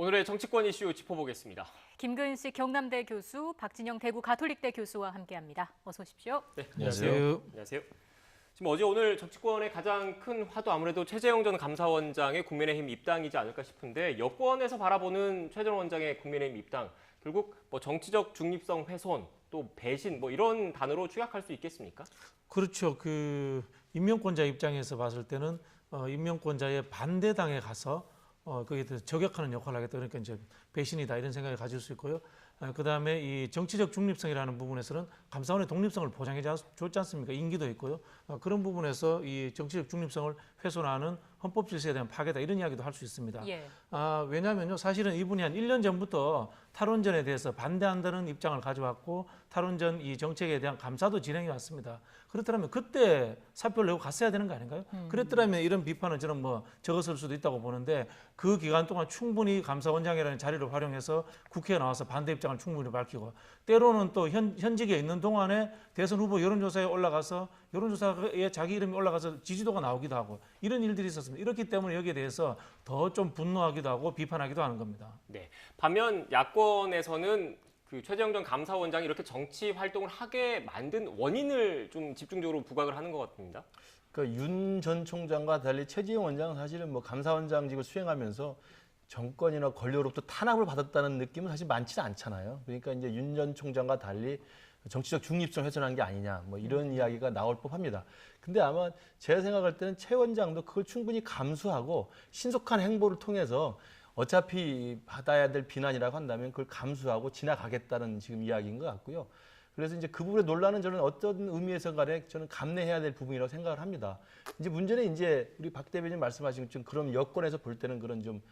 오늘의 정치권 이슈 짚어보겠습니다. 김근식 경남대 교수, 박진영 대구 가톨릭대 교수와 함께합니다. 어서 오십시오. 네, 안녕하세요. 안녕하세요. 지금 어제 오늘 정치권의 가장 큰 화두 아무래도 최재형 전 감사원장의 국민의힘 입당이지 않을까 싶은데 여권에서 바라보는 최 전 원장의 국민의힘 입당 결국 정치적 중립성 훼손 또 배신 이런 단어로 축약할 수 있겠습니까? 그렇죠. 임명권자 입장에서 봤을 때는 임명권자의 반대당에 가서 거기에 대해서 저격하는 역할을 하겠다. 그러니까 이제 배신이다 이런 생각을 가질 수 있고요. 그다음에 이 정치적 중립성이라는 부분에서는 감사원의 독립성을 보장해 줬지 않습니까? 임기도 있고요. 그런 부분에서 이 정치적 중립성을 훼손하는 헌법 질서에 대한 파괴다 이런 이야기도 할 수 있습니다. 예. 왜냐하면요, 사실은 이분이 한 1년 전부터 탈원전에 대해서 반대한다는 입장을 가져왔고 탈원전 이 정책에 대한 감사도 진행해 왔습니다. 그렇다면 그때 사표를 내고 갔어야 되는 거 아닌가요? 그랬더라면 이런 비판은 저는 적었을 수도 있다고 보는데 그 기간 동안 충분히 감사원장이라는 자리를 활용해서 국회에 나와서 반대 입장을 충분히 밝히고 때로는 또 현직에 있는 동안에 대선 후보 여론조사에 올라가서 여론조사에 자기 이름이 올라가서 지지도가 나오기도 하고 이런 일들이 있었습니다. 이렇기 때문에 여기에 대해서 더 좀 분노하기도 하고 비판하기도 하는 겁니다. 네. 반면 야권에서는 최재형 전 감사원장이 이렇게 정치 활동을 하게 만든 원인을 좀 집중적으로 부각을 하는 것 같습니다. 그러니까 윤 전 총장과 달리 최재형 원장은 사실은 감사원장직을 수행하면서 정권이나 권력으로부터 탄압을 받았다는 느낌은 사실 많지는 않잖아요. 그러니까 이제 윤 전 총장과 달리 정치적 중립성 훼손한 게 아니냐 이런 이야기가 나올 법합니다. 근데 아마 제가 생각할 때는 최 원장도 그걸 충분히 감수하고 신속한 행보를 통해서 어차피 받아야 될 비난이라고 한다면 그걸 감수하고 지나가겠다는 지금 이야기인 것 같고요. 그래서 이제 그 부분의 논란은 저는 어떤 의미에서 간에 저는 감내해야 될 부분이라고 생각을 합니다. 이제 문제는 이제 우리 박 대변인 말씀하신 것처럼 그럼 여권에서 볼 때는 그런 좀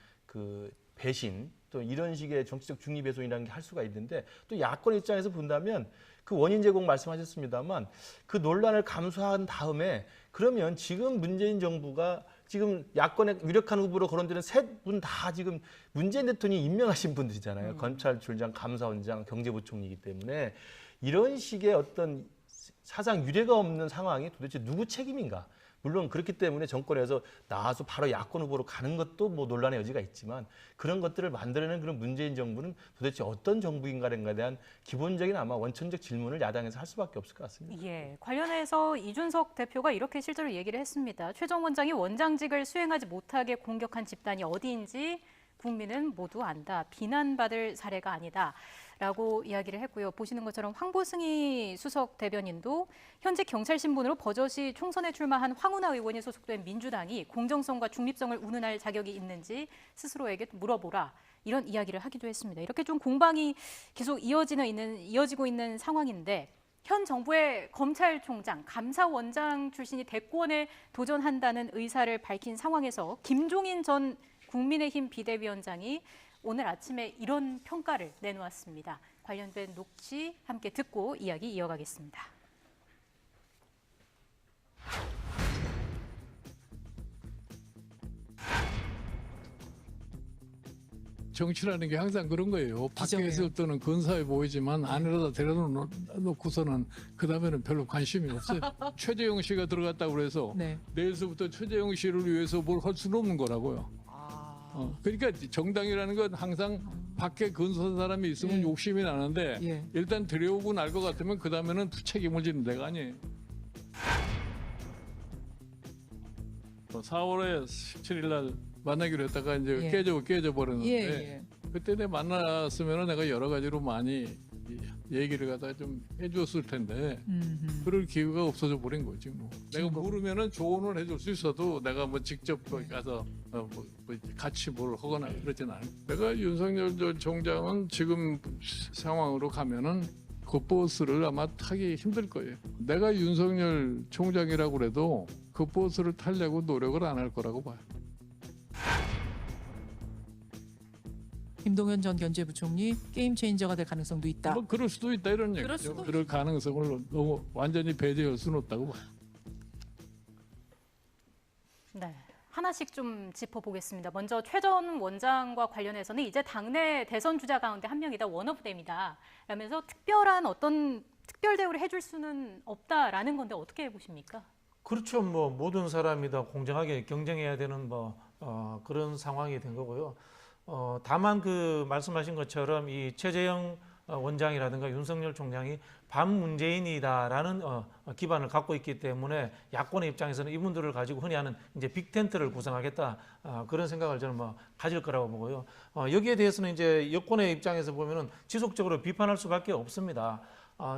배신 또 이런 식의 정치적 중립훼손이라는 게 할 수가 있는데 또 야권 입장에서 본다면 그 원인 제공 말씀하셨습니다만 그 논란을 감수한 다음에 그러면 지금 문재인 정부가 지금 야권의 유력한 후보로 거론되는 세 분 다 지금 문재인 대통령이 임명하신 분들이잖아요. 검찰총장, 감사원장, 경제부총리이기 때문에 이런 식의 어떤 사상 유례가 없는 상황이 도대체 누구 책임인가? 물론 그렇기 때문에 정권에서 나와서 바로 야권 후보로 가는 것도 논란의 여지가 있지만 그런 것들을 만들어내는 그런 문재인 정부는 도대체 어떤 정부인가에 대한 기본적인 아마 원천적 질문을 야당에서 할 수밖에 없을 것 같습니다. 예, 관련해서 이준석 대표가 이렇게 실제로 얘기를 했습니다. 최 전 원장이 원장직을 수행하지 못하게 공격한 집단이 어디인지 국민은 모두 안다. 비난받을 사례가 아니다. 라고 이야기를 했고요. 보시는 것처럼 황보승희 수석 대변인도 현재 경찰 신분으로 버젓이 총선에 출마한 황운하 의원이 소속된 민주당이 공정성과 중립성을 운운할 자격이 있는지 스스로에게 물어보라. 이런 이야기를 하기도 했습니다. 이렇게 좀 공방이 계속 이어지고 있는 상황인데 현 정부의 검찰총장, 감사원장 출신이 대권에 도전한다는 의사를 밝힌 상황에서 김종인 전 국민의힘 비대위원장이 오늘 아침에 이런 평가를 내놓았습니다. 관련된 녹취 함께 듣고 이야기 이어가겠습니다. 정치라는 게 항상 그런 거예요. 밖에서 때는 근사해 보이지만 안에다 데려놓고서는 그다음에는 별로 관심이 없어요. 최재형 씨가 들어갔다고 그래서 내일서부터 최재형 씨를 위해서 뭘 할 수는 없는 거라고요. 그러니까 정당이라는 건 항상 밖에 근소한 사람이 있으면 욕심이 나는데 일단 들여오고 날 것 같으면 그 다음에는 책임을 지는 데가 아니에요. 4월에 17일 날 만나기로 했다가 이제 깨져버렸는데 그때 내가 만났으면 내가 여러 가지로 많이 얘기를 갖다가 좀 해줬을 텐데 그럴 기회가 없어져 버린 거지 뭐. 내가 모르면은 조언을 해줄 수 있어도 내가 직접 거기 가서 같이 뭘 하거나 그러진 않아. 내가 윤석열 전 총장은 지금 상황으로 가면은 그 버스를 아마 타기 힘들 거예요. 내가 윤석열 총장이라고 그래도 그 버스를 타려고 노력을 안 할 거라고 봐요. 김동연 전 경제부총리 게임 체인저가 될 가능성도 있다. 그럴 수도 있다 이런 얘기죠. 그럴 가능성을 너무 완전히 배제할 수는 없다고 봐요. 네, 하나씩 좀 짚어보겠습니다. 먼저 최 전 원장과 관련해서는 이제 당내 대선 주자 가운데 한 명이다, 원오브댐이다 라면서 어떤 특별 대우를 해줄 수는 없다라는 건데 어떻게 보십니까? 그렇죠. 모든 사람이 다 공정하게 경쟁해야 되는 그런 상황이 된 거고요. 다만 그 말씀하신 것처럼 이 최재형 원장이라든가 윤석열 총장이 반문재인이다라는 기반을 갖고 있기 때문에 야권의 입장에서는 이분들을 가지고 흔히 하는 이제 빅텐트를 구성하겠다 그런 생각을 저는 뭐 가질 거라고 보고요. 여기에 대해서는 이제 여권의 입장에서 보면은 지속적으로 비판할 수밖에 없습니다.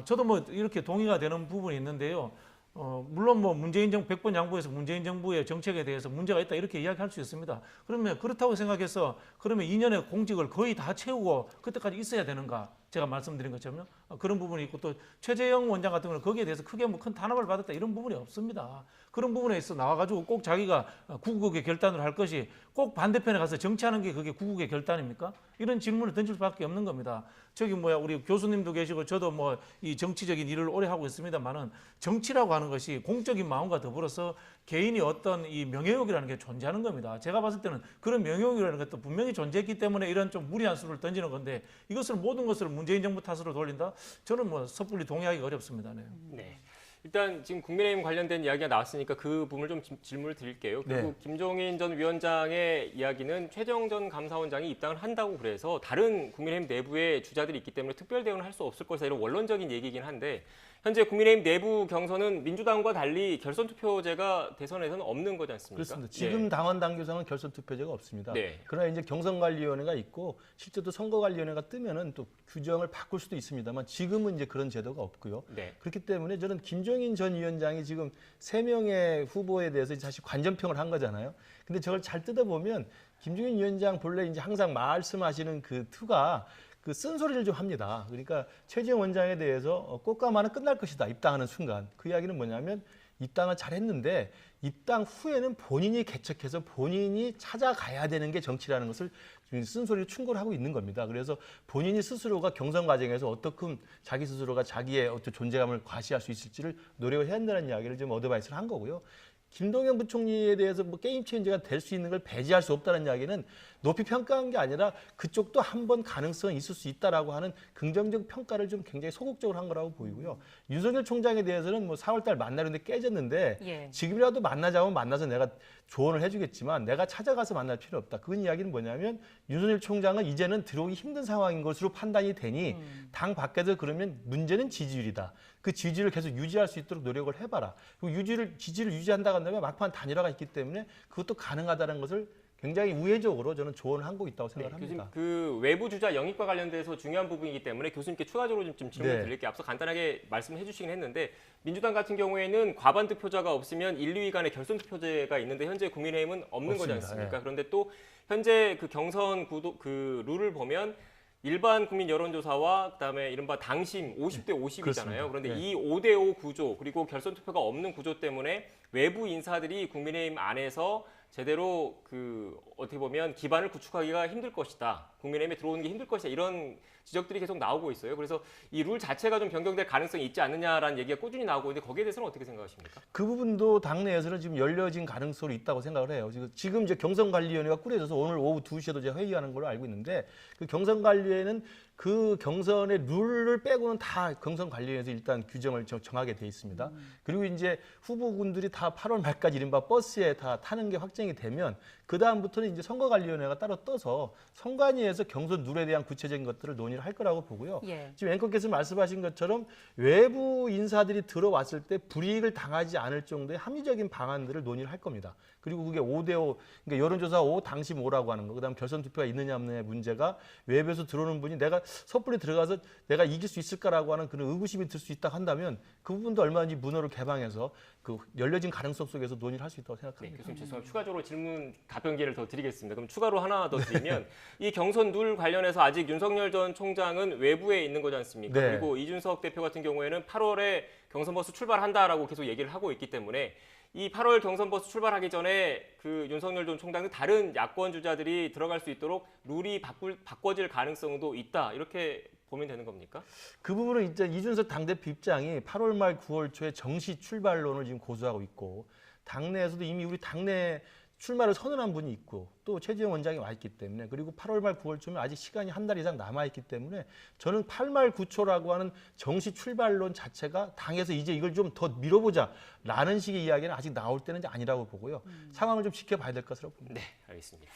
저도 뭐 이렇게 동의가 되는 부분이 있는데요. 물론 뭐 문재인 정부 100번 양보해서 문재인 정부의 정책에 대해서 문제가 있다 이렇게 이야기할 수 있습니다. 그러면 그렇다고 생각해서 그러면 2년의 공직을 거의 다 채우고 그때까지 있어야 되는가? 제가 말씀드린 것처럼요. 그런 부분이 있고 또 최재형 원장 같은 경우는 거기에 대해서 크게 뭐 큰 탄압을 받았다 이런 부분이 없습니다. 그런 부분에 있어 나와가지고 꼭 자기가 구국의 결단을 할 것이 꼭 반대편에 가서 정치하는 게 그게 구국의 결단입니까? 이런 질문을 던질 수밖에 없는 겁니다. 저기 우리 교수님도 계시고 저도 뭐 이 정치적인 일을 오래 하고 있습니다만은 정치라고 하는 것이 공적인 마음과 더불어서 개인이 어떤 이 명예욕이라는 게 존재하는 겁니다. 제가 봤을 때는 그런 명예욕이라는 것도 분명히 존재했기 때문에 이런 좀 무리한 수를 던지는 건데 이것을 모든 것을 문재인 정부 탓으로 돌린다? 저는 뭐 섣불리 동의하기가 어렵습니다. 네. 네. 일단 지금 국민의힘 관련된 이야기가 나왔으니까 그 부분을 좀 질문을 드릴게요. 결국 김종인 전 위원장의 이야기는 최재형 전 감사원장이 입당을 한다고 그래서 다른 국민의힘 내부의 주자들이 있기 때문에 특별 대응을 할 수 없을 것이다 이런 원론적인 얘기이긴 한데 현재 국민의힘 내부 경선은 민주당과 달리 결선 투표제가 대선에서는 없는 거지 않습니까? 그렇습니다. 지금 당원 당규상은 결선 투표제가 없습니다. 네. 그러나 이제 경선관리위원회가 있고 실제로 선거관리위원회가 뜨면은 또 규정을 바꿀 수도 있습니다만 지금은 이제 그런 제도가 없고요. 네. 그렇기 때문에 저는 김종인 전 위원장이 지금 3명의 후보에 대해서 사실 관전평을 한 거잖아요. 근데 저걸 잘 뜯어보면 김종인 위원장 본래 이제 항상 말씀하시는 그 투가 그 쓴소리를 좀 합니다. 그러니까 최재형 원장에 대해서 꽃가마는 끝날 것이다. 입당하는 순간. 그 이야기는 뭐냐면 입당을 잘했는데 입당 후에는 본인이 개척해서 본인이 찾아가야 되는 게 정치라는 것을 쓴소리를 충고하고 있는 겁니다. 그래서 본인이 스스로가 경선 과정에서 어떻게 자기 스스로가 자기의 어떤 존재감을 과시할 수 있을지를 노력을 해야 한다는 이야기를 좀 어드바이스를 한 거고요. 김동연 부총리에 대해서 뭐 게임 체인저가 될 수 있는 걸 배제할 수 없다는 이야기는 높이 평가한 게 아니라 그쪽도 한번 가능성이 있을 수 있다라고 하는 긍정적 평가를 좀 굉장히 소극적으로 한 거라고 보이고요. 윤석열 총장에 대해서는 뭐 4월달 만나려는데 깨졌는데 지금이라도 만나자면 만나서 내가 조언을 해주겠지만 내가 찾아가서 만날 필요 없다. 그 이야기는 뭐냐면 윤석열 총장은 이제는 들어오기 힘든 상황인 것으로 판단이 되니 당 밖에서 그러면 문제는 지지율이다. 그 지지를 계속 유지할 수 있도록 노력을 해봐라. 그리고 지지를 유지한다고 한다면 막판 단일화가 있기 때문에 그것도 가능하다는 것을 굉장히 우회적으로 저는 조언을 한 거 있다고 생각을 합니다. 교수님, 그 외부 주자 영입과 관련돼서 중요한 부분이기 때문에 교수님께 추가적으로 좀 질문을 드릴게요. 앞서 간단하게 말씀해 주시긴 했는데 민주당 같은 경우에는 과반 득표자가 없으면 1, 2위 간의 결선 투표제가 있는데 현재 국민의힘은 없는 거지 않습니까? 그런데 또 현재 그 경선 구도 그 룰을 보면 일반 국민 여론조사와 그다음에 이른바 당심 50대 50이잖아요. 그런데 이 5대 5 구조 그리고 결선 투표가 없는 구조 때문에 외부 인사들이 국민의힘 안에서 제대로 그 어떻게 보면 기반을 구축하기가 힘들 것이다. 국민의힘에 들어오는 게 힘들 것이다. 이런 지적들이 계속 나오고 있어요. 그래서 이 룰 자체가 좀 변경될 가능성이 있지 않느냐라는 얘기가 꾸준히 나오고 있는데 거기에 대해서는 어떻게 생각하십니까? 그 부분도 당내에서는 지금 열려진 가능성이 있다고 생각을 해요. 지금 이제 경선관리위원회가 꾸려져서 오늘 오후 2시에도 제가 회의하는 걸로 알고 있는데 그 경선관리위에는 그 경선의 룰을 빼고는 다 경선관리위원회에서 일단 규정을 정하게 돼 있습니다. 그리고 이제 후보군들이 다 8월 말까지 이른바 버스에 다 타는 게 확정이 되면 그 다음부터는 이제 선거관리위원회가 따로 떠서 선관위에서 경선 룰에 대한 구체적인 것들을 논의를 할 거라고 보고요. 지금 앵커께서 말씀하신 것처럼 외부 인사들이 들어왔을 때 불이익을 당하지 않을 정도의 합리적인 방안들을 논의를 할 겁니다. 그리고 그게 5대 5, 그러니까 여론조사 5, 당심 5라고 하는 거. 그다음 결선 투표가 있느냐 없느냐의 문제가 외부에서 들어오는 분이 내가 섣불리 들어가서 내가 이길 수 있을까라고 하는 그런 의구심이 들 수 있다 한다면 그 부분도 얼마든지 문호를 개방해서 그 열려진 가능성 속에서 논의를 할 수 있다고 생각합니다. 네, 교수님 죄송합니다. 추가적으로 질문 답변 기회를 더 드리겠습니다. 그럼 추가로 하나 더 드리면 이 경선 룰 관련해서 아직 윤석열 전 총장은 외부에 있는 거지 않습니까? 그리고 이준석 대표 같은 경우에는 8월에 경선 버스 출발한다라고 계속 얘기를 하고 있기 때문에 이 8월 경선 버스 출발하기 전에 그 윤석열 전 총장은 다른 야권 주자들이 들어갈 수 있도록 룰이 바꿔질 가능성도 있다. 이렇게 보면 되는 겁니까? 그 부분은 이제 이준석 당대표 입장이 8월 말 9월 초에 정시 출발론을 지금 고수하고 있고 당내에서도 이미 우리 당내 출마를 선언한 분이 있고 또 최재형 원장이 와 있기 때문에 그리고 8월 말 9월 초면 아직 시간이 한 달 이상 남아 있기 때문에 저는 8말 9초라고 하는 정시 출발론 자체가 당에서 이제 이걸 좀 더 밀어보자라는 식의 이야기는 아직 나올 때는 아니라고 보고요. 상황을 좀 지켜봐야 될 것으로 봅니다. 네, 알겠습니다.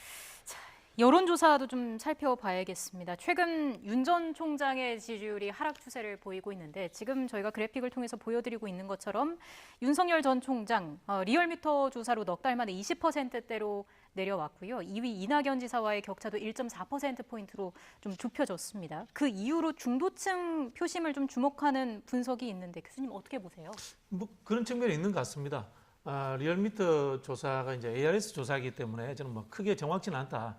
여론조사도 좀 살펴봐야겠습니다. 최근 윤 전 총장의 지지율이 하락 추세를 보이고 있는데 지금 저희가 그래픽을 통해서 보여드리고 있는 것처럼 윤석열 전 총장 리얼미터 조사로 넉 달 만에 20%대로 내려왔고요. 2위 이낙연 지사와의 격차도 1.4%포인트로 좀 좁혀졌습니다. 그 이후로 중도층 표심을 좀 주목하는 분석이 있는데 교수님 어떻게 보세요? 뭐 그런 측면이 있는 것 같습니다. 리얼미터 조사가 이제 ARS 조사이기 때문에 저는 뭐 크게 정확치는 않다.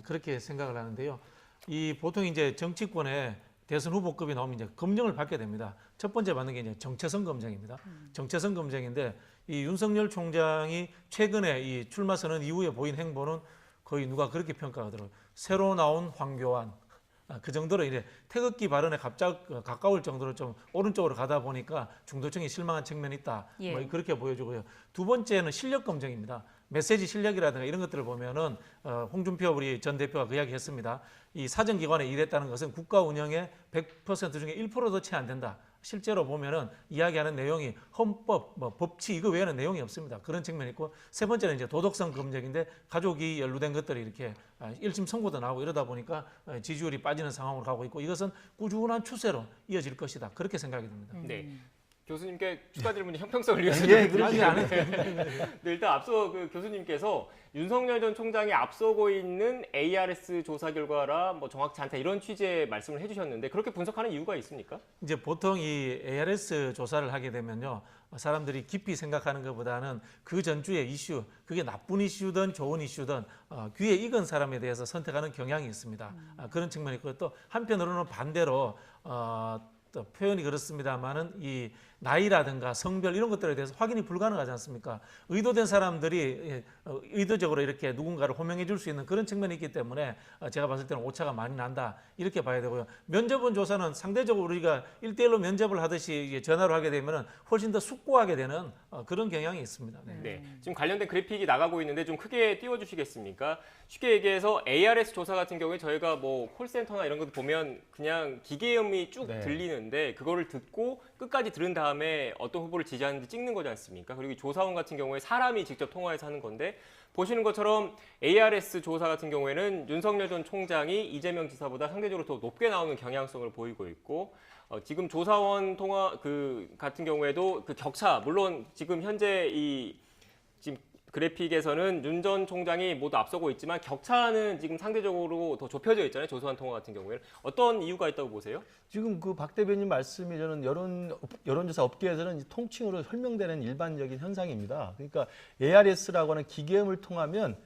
그렇게 생각을 하는데요. 이 보통 이제 정치권에 대선 후보급이 나오면 이제 검증을 받게 됩니다. 첫 번째 받는 게 이제 정체성 검증입니다. 정체성 검증인데 이 윤석열 총장이 최근에 이 출마 선언 이후에 보인 행보는 거의 누가 그렇게 평가하더라고요. 새로 나온 황교안. 그 정도로 이제 태극기 발언에 가까울 정도로 좀 오른쪽으로 가다 보니까 중도층이 실망한 측면이 있다. 예. 뭐 그렇게 보여주고요. 두 번째는 실력 검증입니다. 메시지 실력이라든가 이런 것들을 보면은 홍준표 우리 전 대표가 그 이야기 했습니다. 이 사정기관에 일했다는 것은 국가 운영의 100% 중에 1%도 채 안 된다. 실제로 보면은 이야기하는 내용이 헌법, 뭐 법치 이거 외에는 내용이 없습니다. 그런 측면이 있고 세 번째는 이제 도덕성 검증인데 가족이 연루된 것들이 이렇게 1심 선고도 나오고 이러다 보니까 지지율이 빠지는 상황으로 가고 있고 이것은 꾸준한 추세로 이어질 것이다. 그렇게 생각이 듭니다. 네. 교수님께 추가 질문이 형평성을 위해서 예, 아직 안 네, 일단 앞서 그 교수님께서 윤석열 전 총장이 앞서고 있는 ARS 조사 결과라 뭐 정확치 않다 이런 취지의 말씀을 해주셨는데 그렇게 분석하는 이유가 있습니까? 이제 보통 이 ARS 조사를 하게 되면요. 사람들이 깊이 생각하는 것보다는 그 전주의 이슈, 그게 나쁜 이슈든 좋은 이슈든 귀에 익은 사람에 대해서 선택하는 경향이 있습니다. 그런 측면이 있고 또 한편으로는 반대로 또 표현이 그렇습니다만은 이 나이라든가 성별 이런 것들에 대해서 확인이 불가능하지 않습니까? 의도된 사람들이 의도적으로 이렇게 누군가를 호명해 줄 수 있는 그런 측면이 있기 때문에 제가 봤을 때는 오차가 많이 난다 이렇게 봐야 되고요. 면접원 조사는 상대적으로 우리가 1대1로 면접을 하듯이 전화로 하게 되면 훨씬 더 숙고하게 되는 그런 경향이 있습니다. 네. 네, 지금 관련된 그래픽이 나가고 있는데 좀 크게 띄워주시겠습니까? 쉽게 얘기해서 ARS 조사 같은 경우에 저희가 뭐 콜센터나 이런 것도 보면 그냥 기계음이 쭉 네. 들리는데 그거를 듣고 끝까지 들은 다음에 어떤 후보를 지지하는지 찍는 거지 않습니까? 그리고 이 조사원 같은 경우에 사람이 직접 통화해서 하는 건데 보시는 것처럼 ARS 조사 같은 경우에는 윤석열 전 총장이 이재명 지사보다 상대적으로 더 높게 나오는 경향성을 보이고 있고 지금 조사원 통화 같은 경우에도 그 격차 물론 지금 현재 이 지금 그래픽에서는 윤 전 총장이 모두 앞서고 있지만 격차는 지금 상대적으로 더 좁혀져 있잖아요. 조사원 통화 같은 경우에는 어떤 이유가 있다고 보세요? 지금 그 박 대변인 말씀이 저는 여론조사 업계에서는 이 통칭으로 설명되는 일반적인 현상입니다. 그러니까 ARS라고 하는 기계음을 통하면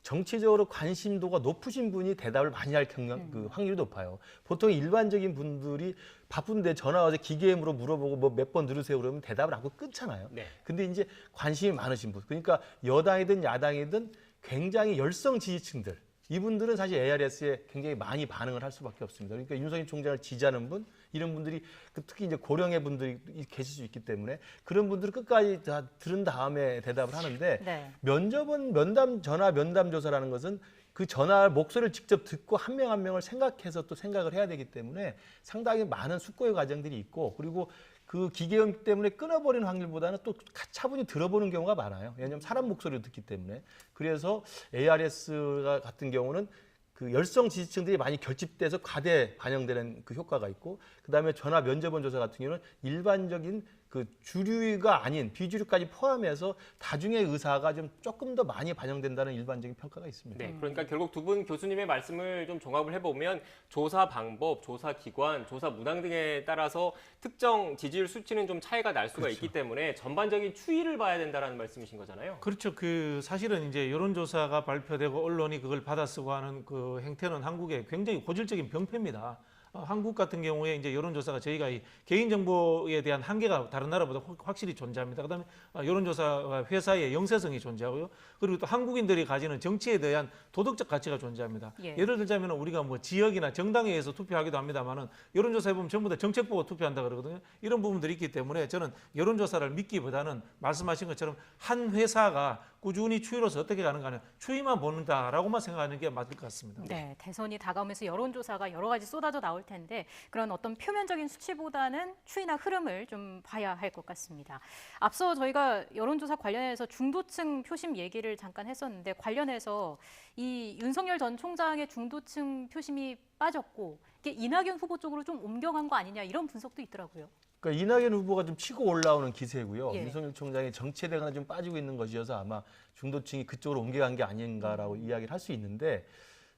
정치적으로 관심도가 높으신 분이 대답을 많이 할 그 확률이 높아요. 보통 일반적인 분들이 바쁜데 전화 와서 기계음으로 물어보고 뭐 몇 번 누르세요 그러면 대답을 하고 끊잖아요. 네. 근데 이제 관심이 많으신 분, 그러니까 여당이든 야당이든 굉장히 열성 지지층들, 이분들은 사실 ARS에 굉장히 많이 반응을 할 수밖에 없습니다. 그러니까 윤석열 총장을 지지하는 분, 이런 분들이 특히 이제 고령의 분들이 계실 수 있기 때문에 그런 분들은 끝까지 다 들은 다음에 대답을 하는데 네. 면접은 전화 면담 조사라는 것은 그 전화 목소리를 직접 듣고 한 명 한 명을 생각해서 또 생각을 해야 되기 때문에 상당히 많은 숙고의 과정들이 있고 그리고 그 기계음 때문에 끊어버리는 확률보다는 또 차분히 들어보는 경우가 많아요. 왜냐하면 사람 목소리를 듣기 때문에. 그래서 ARS 같은 경우는 그 열성 지지층들이 많이 결집돼서 과대 반영되는 그 효과가 있고 그다음에 전화 면접원 조사 같은 경우는 일반적인 그 주류가 아닌 비주류까지 포함해서 다중의 의사가 좀 조금 더 많이 반영된다는 일반적인 평가가 있습니다. 네, 그러니까 결국 두 분 교수님의 말씀을 좀 종합을 해보면 조사 방법, 조사 기관, 조사 문항 등에 따라서 특정 지지율 수치는 좀 차이가 날 수가 있기 때문에 전반적인 추이를 봐야 된다는 말씀이신 거잖아요. 그렇죠. 그 사실은 이제 여론조사가 발표되고 언론이 그걸 받아쓰고 하는 그 행태는 한국의 굉장히 고질적인 병폐입니다. 한국 같은 경우에 이제 여론조사가 저희가 이 개인정보에 대한 한계가 다른 나라보다 확실히 존재합니다. 그다음에 여론조사 회사의 영세성이 존재하고요. 그리고 또 한국인들이 가지는 정치에 대한 도덕적 가치가 존재합니다. 예. 예를 들자면 우리가 뭐 지역이나 정당에 의해서 투표하기도 합니다만은 여론조사에 보면 전부 다 정책 보고 투표한다 그러거든요. 이런 부분들이 있기 때문에 저는 여론조사를 믿기보다는 말씀하신 것처럼 한 회사가 꾸준히 추이로서 어떻게 가는가 하는 추이만 보는다라고만 생각하는 게 맞을 것 같습니다. 네, 대선이 다가오면서 여론조사가 여러 가지 쏟아져 나올 텐데 그런 어떤 표면적인 수치보다는 추이나 흐름을 좀 봐야 할 것 같습니다. 앞서 저희가 여론조사 관련해서 중도층 표심 얘기를 잠깐 했었는데 관련해서 이 윤석열 전 총장의 중도층 표심이 빠졌고 이게 이낙연 후보 쪽으로 좀 옮겨간 거 아니냐 이런 분석도 있더라고요. 그러니까 이낙연 후보가 좀 치고 올라오는 기세고요. 예. 윤석열 총장의 정체대가 좀 빠지고 있는 것이어서 아마 중도층이 그쪽으로 옮겨간 게 아닌가라고 이야기를 할 수 있는데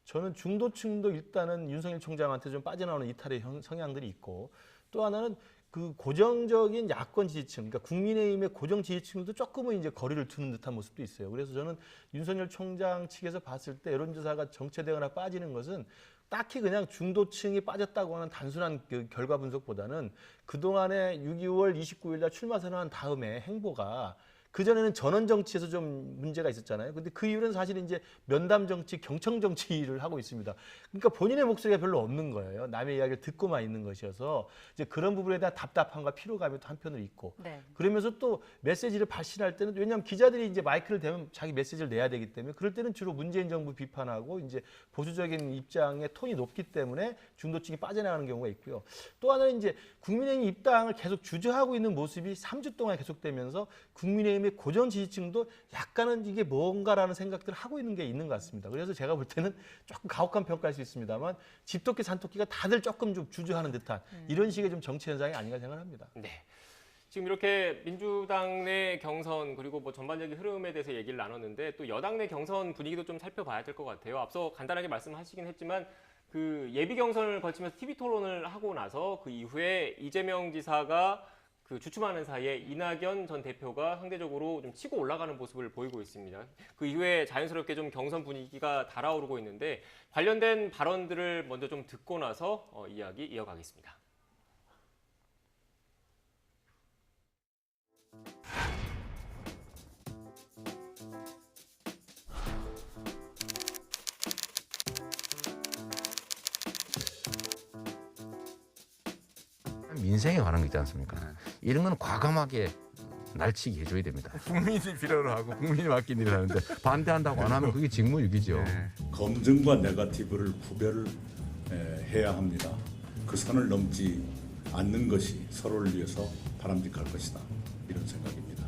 저는 중도층도 일단은 윤석열 총장한테 좀 빠져나오는 이탈의 성향들이 있고 또 하나는 그 고정적인 야권 지지층, 그러니까 국민의힘의 고정 지지층도 조금은 이제 거리를 두는 듯한 모습도 있어요. 그래서 저는 윤석열 총장 측에서 봤을 때 여론조사가 정체되거나 빠지는 것은 딱히 그냥 중도층이 빠졌다고 하는 단순한 그 결과 분석보다는 그동안에 6.25월 29일 날 출마 선언한 다음에 행보가 그전에는 전원 정치에서 좀 문제가 있었잖아요. 근데 그 이후로는 사실 이제 면담 정치, 경청 정치를 하고 있습니다. 그러니까 본인의 목소리가 별로 없는 거예요. 남의 이야기를 듣고만 있는 것이어서 이제 그런 부분에 대한 답답함과 피로감이 또 한편으로 있고 네. 그러면서 또 메시지를 발신할 때는 왜냐하면 기자들이 이제 마이크를 대면 자기 메시지를 내야 되기 때문에 그럴 때는 주로 문재인 정부 비판하고 이제 보수적인 입장의 톤이 높기 때문에 중도층이 빠져나가는 경우가 있고요. 또 하나는 이제 국민의힘 입당을 계속 주저하고 있는 모습이 3주 동안 계속되면서 국민의힘의 고정 지지층도 약간은 이게 뭔가라는 생각들을 하고 있는 게 있는 것 같습니다. 그래서 제가 볼 때는 조금 가혹한 평가할 수 있습니다만 집토끼 산토끼가 다들 조금 좀 주저하는 듯한 이런 식의 좀 정치 현상이 아닌가 생각합니다. 네. 지금 이렇게 민주당 내 경선 그리고 뭐 전반적인 흐름에 대해서 얘기를 나눴는데 또 여당 내 경선 분위기도 좀 살펴봐야 될 것 같아요. 앞서 간단하게 말씀하시긴 했지만 그 예비 경선을 거치면서 TV 토론을 하고 나서 그 이후에 이재명 지사가 그 주춤하는 사이에 이낙연 전 대표가 상대적으로 좀 치고 올라가는 모습을 보이고 있습니다. 그 이후에 자연스럽게 좀 경선 분위기가 달아오르고 있는데 관련된 발언들을 먼저 좀 듣고 나서 이야기 이어가겠습니다. 민생에 관한 거 있지 않습니까? 이런 건 과감하게 날치기 해줘야 됩니다. 국민이 필요로 하고 국민이 맡긴 일을 하는데 반대한다고 안 하면 그게 직무유기죠. 검증과 네거티브를 구별을 해야 합니다. 그 선을 넘지 않는 것이 서로를 위해서 바람직할 것이다. 이런 생각입니다.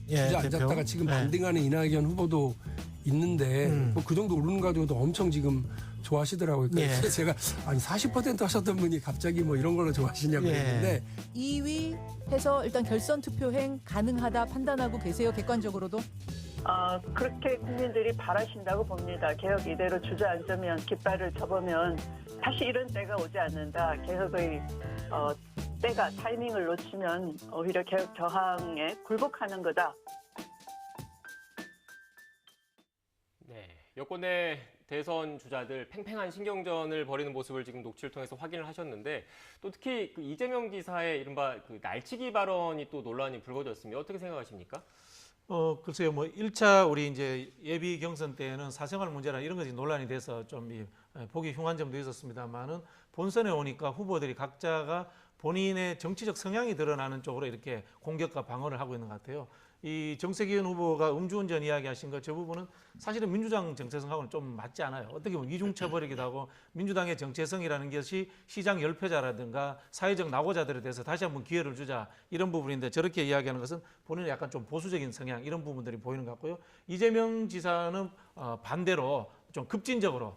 주저앉았다가 지금 반등하는 이낙연 후보도 있는데 뭐 그 정도 오르는 거 가지고도 엄청 지금 좋아하시더라고요. 그래서 제가 아니 40% 하셨던 분이 갑자기 뭐 이런 걸로 좋아하시냐고 했는데 2위 해서 일단 결선 투표행 가능하다 판단하고 계세요. 객관적으로도. 그렇게 국민들이 바라신다고 봅니다. 개혁 이대로 주저앉으면 깃발을 접으면 다시 이런 때가 오지 않는다. 개혁의 때가 타이밍을 놓치면 오히려 개혁 저항에 굴복하는 거다. 네, 여권의 대선 주자들 팽팽한 신경전을 벌이는 모습을 지금 녹취를 통해서 확인을 하셨는데 또 특히 그 이재명 지사의 이른바 그 날치기 발언이 또 논란이 불거졌습니다. 어떻게 생각하십니까? 글쎄요, 뭐 1차 우리 이제 예비 경선 때는 사생활 문제나 이런 것이 논란이 돼서 좀 보기 흉한 점도 있었습니다만은 본선에 오니까 후보들이 각자가 본인의 정치적 성향이 드러나는 쪽으로 이렇게 공격과 방어를 하고 있는 것 같아요. 이 정세균 후보가 음주운전 이야기하신 것 저 부분은 사실은 민주당 정체성하고는 좀 맞지 않아요. 어떻게 보면 이중처벌이기도 하고 민주당의 정체성이라는 것이 시장 열패자라든가 사회적 낙오자들에 대해서 다시 한번 기회를 주자 이런 부분인데 저렇게 이야기하는 것은 본인의 약간 좀 보수적인 성향 이런 부분들이 보이는 것 같고요. 이재명 지사는 반대로 좀 급진적으로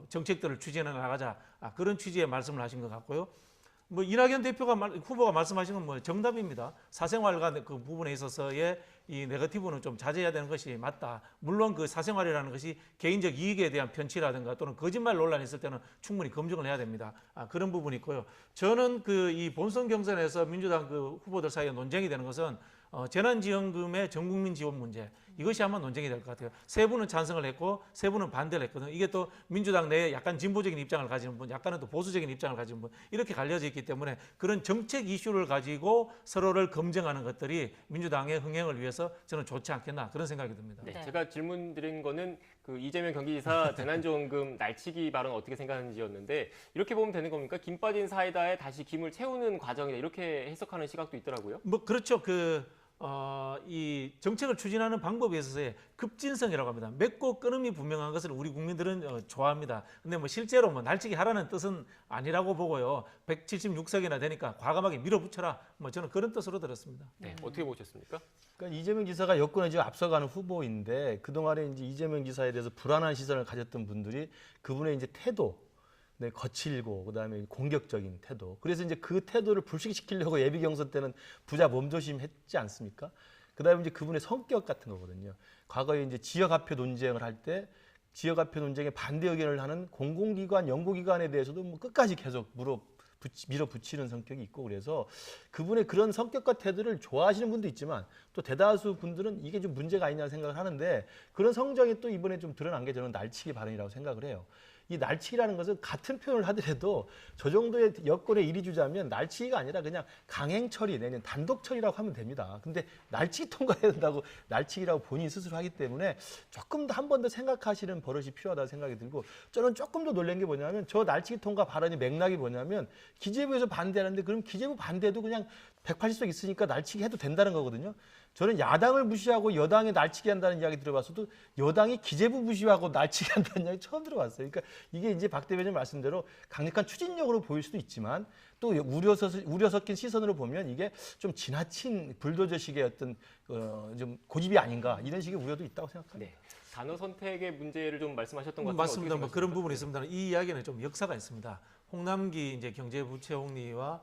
정책들을 추진해 나가자 그런 취지의 말씀을 하신 것 같고요. 뭐 이낙연 후보가 말씀하신 건 뭐 정답입니다. 사생활과 그 부분에 있어서의 이 네거티브는 좀 자제해야 되는 것이 맞다. 물론 그 사생활이라는 것이 개인적 이익에 대한 편취라든가 또는 거짓말 논란이 있을 때는 충분히 검증을 해야 됩니다. 그런 부분이 있고요. 저는 그 이 본선 경선에서 민주당 그 후보들 사이에 논쟁이 되는 것은 재난지원금의 전국민 지원 문제 이것이 아마 논쟁이 될 것 같아요. 세 분은 찬성을 했고 세 분은 반대를 했거든요. 이게 또 민주당 내에 약간 진보적인 입장을 가지는 분, 약간은 또 보수적인 입장을 가지는 분 이렇게 갈려져 있기 때문에 그런 정책 이슈를 가지고 서로를 검증하는 것들이 민주당의 흥행을 위해서 저는 좋지 않겠나 그런 생각이 듭니다. 네, 제가 질문 드린 거는 그 이재명 경기지사 재난지원금 날치기 발언 어떻게 생각하는지였는데 이렇게 보면 되는 겁니까? 김 빠진 사이다에 다시 김을 채우는 과정이다 이렇게 해석하는 시각도 있더라고요. 뭐 그렇죠. 이 정책을 추진하는 방법에 있어서의 급진성이라고 합니다. 맺고 끊음이 분명한 것을 우리 국민들은 좋아합니다. 근데 뭐 실제로 뭐 날치기 하라는 뜻은 아니라고 보고요. 176석이나 되니까 과감하게 밀어붙여라. 뭐 저는 그런 뜻으로 들었습니다. 네, 어떻게 보셨습니까? 그러니까 이재명 지사가 여권에 지금 앞서가는 후보인데 그동안에 이제 이재명 지사에 대해서 불안한 시선을 가졌던 분들이 그분의 이제 태도, 네, 거칠고 그다음에 공격적인 태도. 그래서 이제 그 태도를 불식시키려고 예비 경선 때는 부자 몸조심 했지 않습니까? 그다음에 이제 그분의 성격 같은 거거든요. 과거에 이제 지역화표 논쟁을 할 때 지역화표 논쟁에 반대 의견을 하는 공공기관, 연구기관에 대해서도 뭐 끝까지 계속 밀어붙이는 성격이 있고 그래서 그분의 그런 성격과 태도를 좋아하시는 분도 있지만 또 대다수 분들은 이게 좀 문제가 아니냐고 생각을 하는데 그런 성정이 또 이번에 좀 드러난 게 저는 날치기 발언이라고 생각을 해요. 이 날치기라는 것은 같은 표현을 하더라도 저 정도의 여권의 일이 주자면 날치기가 아니라 그냥 강행 처리 내년 단독 처리라고 하면 됩니다. 근데 날치기 통과해야 된다고 날치기라고 본인 스스로 하기 때문에 조금 더 한 번 더 생각하시는 버릇이 필요하다고 생각이 들고 저는 조금 더 놀란 게 뭐냐면 저 날치기 통과 발언이 맥락이 뭐냐면 기재부에서 반대하는데 그럼 기재부 반대도 그냥 180석 있으니까 날치기 해도 된다는 거거든요. 저는 야당을 무시하고 여당에 날치기 한다는 이야기 들어봤어도 여당이 기재부 무시하고 날치기 한다는 이야기 처음 들어봤어요. 그러니까 이게 이제 박 대변인 말씀대로 강력한 추진력으로 보일 수도 있지만 또 우려 섞인 시선으로 보면 이게 좀 지나친 불도저식의 어떤 좀 고집이 아닌가 이런 식의 우려도 있다고 생각합니다. 네. 단어 선택의 문제를 좀 말씀하셨던 것 같아요. 맞습니다. 뭐 그런 부분이 있습니다. 이 이야기는 좀 역사가 있습니다. 홍남기 이제 경제부총리와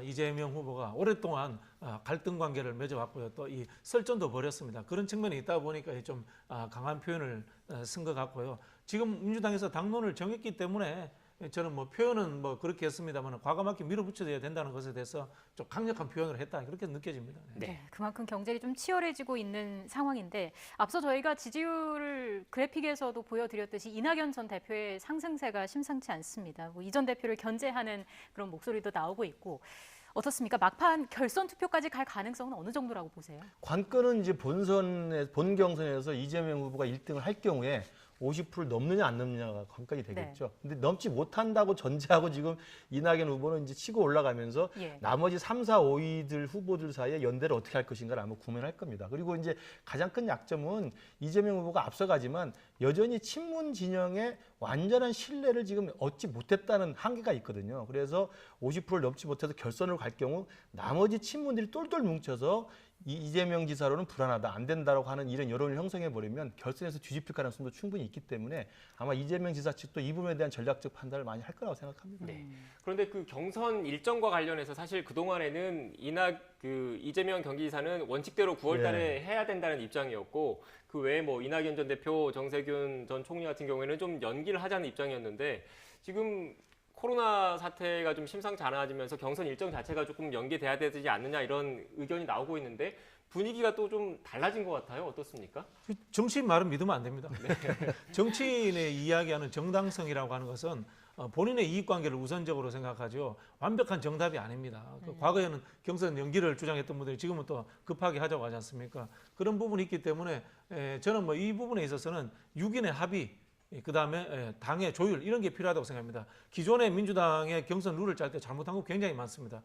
이재명 후보가 오랫동안 갈등 관계를 맺어왔고요. 또 이 설전도 벌였습니다. 그런 측면이 있다 보니까 좀 강한 표현을 쓴 것 같고요. 지금 민주당에서 당론을 정했기 때문에 저는 뭐 표현은 뭐 그렇게 했습니다만 과감하게 밀어붙여야 된다는 것에 대해서 좀 강력한 표현을 했다 그렇게 느껴집니다. 네, 그만큼 경쟁이 좀 치열해지고 있는 상황인데 앞서 저희가 지지율 그래픽에서도 보여드렸듯이 이낙연 전 대표의 상승세가 심상치 않습니다. 뭐 이 전 대표를 견제하는 그런 목소리도 나오고 있고 어떻습니까? 막판 결선 투표까지 갈 가능성은 어느 정도라고 보세요? 관건은 이제 본 경선에서 이재명 후보가 1등을 할 경우에 50%를 넘느냐 안 넘느냐가 관건이 되겠죠. 네. 근데 넘지 못한다고 전제하고 지금 이낙연 후보는 이제 치고 올라가면서 나머지 3, 4, 5위들 후보들 사이에 연대를 어떻게 할 것인가를 아마 고민할 겁니다. 그리고 이제 가장 큰 약점은 이재명 후보가 앞서가지만 여전히 친문 진영의 완전한 신뢰를 지금 얻지 못했다는 한계가 있거든요. 그래서 50%를 넘지 못해서 결선으로 갈 경우 나머지 친문들이 똘똘 뭉쳐서 이재명 지사로는 불안하다, 안 된다라고 하는 이런 여론을 형성해버리면 결선에서 뒤집힐 가능성도 충분히 있기 때문에 아마 이재명 지사 측도 이 부분에 대한 전략적 판단을 많이 할 거라고 생각합니다. 네. 그런데 그 경선 일정과 관련해서 사실 그동안에는 이재명 경기지사는 원칙대로 9월 달에 해야 된다는 입장이었고 그 외에 뭐 이낙연 전 대표, 정세균 전 총리 같은 경우에는 좀 연기를 하자는 입장이었는데 지금 코로나 사태가 좀 심상치 않아지면서 경선 일정 자체가 조금 연기돼야 되지 않느냐 이런 의견이 나오고 있는데 분위기가 또 좀 달라진 것 같아요. 어떻습니까? 정치인 말은 믿으면 안 됩니다. 정치인의 이야기하는 정당성이라고 하는 것은 본인의 이익관계를 우선적으로 생각하죠. 완벽한 정답이 아닙니다. 과거에는 경선 연기를 주장했던 분들이 지금은 또 급하게 하자고 하지 않습니까? 그런 부분이 있기 때문에 저는 뭐 이 부분에 있어서는 6인의 합의 그다음에 당의 조율 이런 게 필요하다고 생각합니다. 기존의 민주당의 경선 룰을 짤 때 잘못한 거 굉장히 많습니다.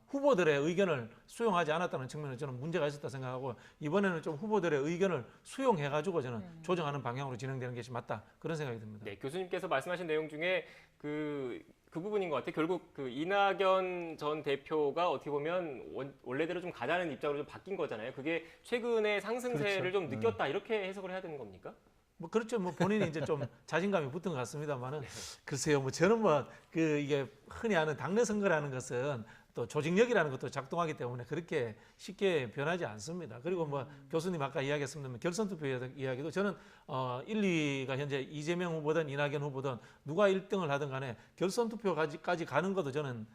후보들의 의견을 수용하지 않았다는 측면에 저는 문제가 있었다 생각하고 이번에는 좀 후보들의 의견을 수용해가지고 저는 조정하는 방향으로 진행되는 것이 맞다 그런 생각이 듭니다. 네, 교수님께서 말씀하신 내용 중에 그 부분인 것 같아요. 결국 그 이낙연 전 대표가 어떻게 보면 원래대로 좀 가자는 입장으로 좀 바뀐 거잖아요. 그게 최근에 상승세를 좀 느꼈다 이렇게 해석을 해야 되는 겁니까? 뭐 그렇죠. 뭐 본인이 이제 좀 자신감이 붙은 것 같습니다만은 글쎄요. 뭐 저는 이게 흔히 하는 당내 선거라는 것은 또 조직력이라는 것도 작동하기 때문에 그렇게 쉽게 변하지 않습니다. 그리고 뭐 교수님 아까 이야기했습니다만 결선 투표 이야기도 저는 1, 2가 현재 이재명 후보든 이낙연 후보든 누가 1등을 하든 간에 결선 투표까지 가는 것도 저는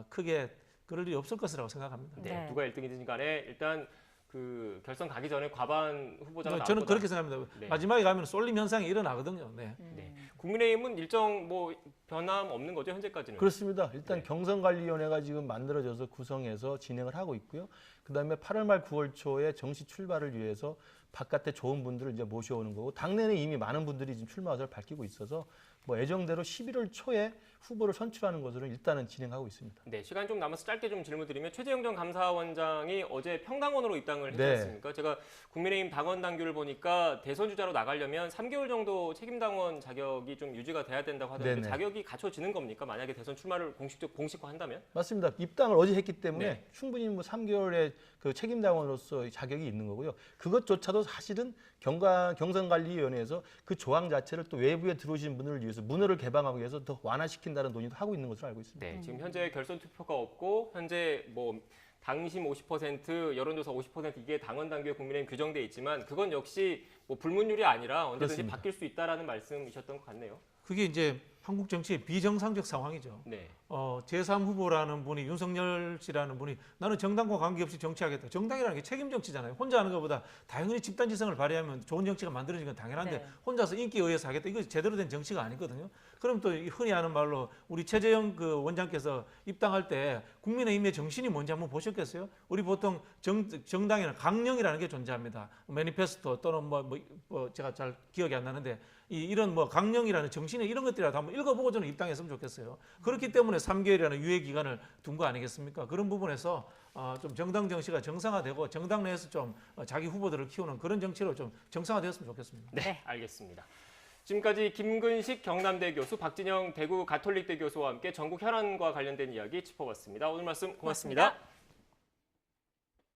크게 그럴 일이 없을 것이라고 생각합니다. 네, 누가 1등이든 간에 일단 그 결선 가기 전에 과반 후보자가 나올 저는 거다. 그렇게 생각합니다. 네. 마지막에 가면 쏠림 현상이 일어나거든요. 네. 네. 국민의힘은 일정 뭐 변함 없는 거죠 현재까지는. 그렇습니다. 일단 경선관리위원회가 지금 만들어져서 구성해서 진행을 하고 있고요. 그다음에 8월 말 9월 초에 정시 출발을 위해서 바깥에 좋은 분들을 이제 모셔오는 거고 당내는 이미 많은 분들이 지금 출마 의사를 밝히고 있어서 뭐 예정대로 11월 초에 후보를 선출하는 것으로 일단은 진행하고 있습니다. 네, 시간 좀 남아서 짧게 좀 질문드리면 최재형 전 감사원장이 어제 평당원으로 입당을 했지 네. 않습니까? 제가 국민의힘 당원 당규를 보니까 대선 주자로 나가려면 3개월 정도 책임당원 자격이 좀 유지가 돼야 된다고 하던데 네네. 자격이 갖춰지는 겁니까? 만약에 대선 출마를 공식화한다면? 맞습니다. 입당을 어제 했기 때문에 네. 충분히 뭐 3개월의 그 책임당원으로서 자격이 있는 거고요. 그것조차도 사실은 경선관리위원회에서 그 조항 자체를 또 외부에 들어오신 분들을 위해서 문호를 개방하기 위해서 더 완화시킨다는 논의도 하고 있는 것으로 알고 있습니다. 네, 지금 현재 결선 투표가 없고 현재 뭐 당심 50%, 여론조사 50% 이게 당원 당규에 국민의힘 규정돼 있지만 그건 역시 뭐 불문율이 아니라 언제든지 그렇습니다. 바뀔 수 있다라는 말씀이셨던 것 같네요. 그게 이제 한국 정치의 비정상적 상황이죠. 네. 제3 후보라는 분이 윤석열 씨라는 분이 나는 정당과 관계없이 정치하겠다. 정당이라는 게 책임 정치잖아요. 혼자 하는 것보다 당연히 집단지성을 발휘하면 좋은 정치가 만들어지는 건 당연한데 네. 혼자서 인기에 의해서 하겠다. 이거 제대로 된 정치가 아니거든요. 그럼 또 흔히 하는 말로 우리 최재형 그 원장께서 입당할 때 국민의힘의 정신이 뭔지 한번 보셨겠어요? 우리 보통 정당에는 강령이라는 게 존재합니다. 매니페스토 또는 뭐 제가 잘 기억이 안 나는데 이런 뭐 강령이라는 정신의 이런 것들이라도 한번 읽어보고 저는 입당했으면 좋겠어요. 그렇기 때문에 3개월이라는 유예 기간을 둔 거 아니겠습니까? 그런 부분에서 좀 정당 정치가 정상화되고 정당 내에서 좀 자기 후보들을 키우는 그런 정치로 좀 정상화되었으면 좋겠습니다. 네, 알겠습니다. 지금까지 김근식 경남대 교수, 박진영 대구 가톨릭대 교수와 함께 전국 현안과 관련된 이야기 짚어봤습니다. 오늘 말씀 고맙습니다.